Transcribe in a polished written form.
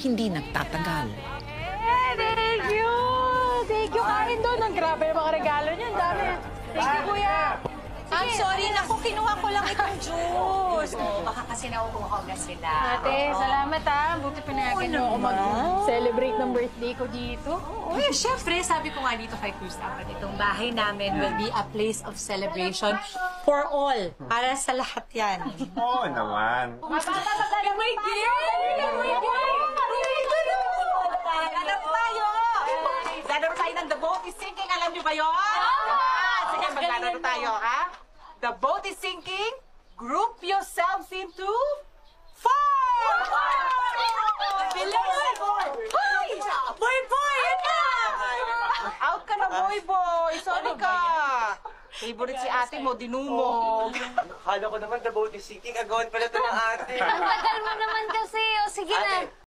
hindi nagtatagal. Thank you! Thank you, kain doon. Ang grabe yung mga regalo niyo. Ang dami. Thank you, kuya. I'm sorry, naku, kinuha ko lang itong juice. Baka kasi nauuhaw na sila. Ate, salamat ha. Buti pinayagan niyo ako mag-celebrate ng birthday ko dito. Uy, syempre, sabi ko nga dito kay Cruz dapat itong bahay namin will be a place of celebration for all. Para sa lahat yan. Oo naman. May gift! Ganap tayo! Ganap tayo ng The Boat is Sinking. Alam niyo ba yun? Sige, maglalaro tayo, ha? The boat is sinking. Group yourselves into 4! Bilis! Hoy! Boy! Out ka na, boy! Sorry ka! Favorite si ate mo, dinumog. Akala ko naman the boat is sinking. Agawan pala ito ng ate. Ang tagal mo naman kasi. O, sige na.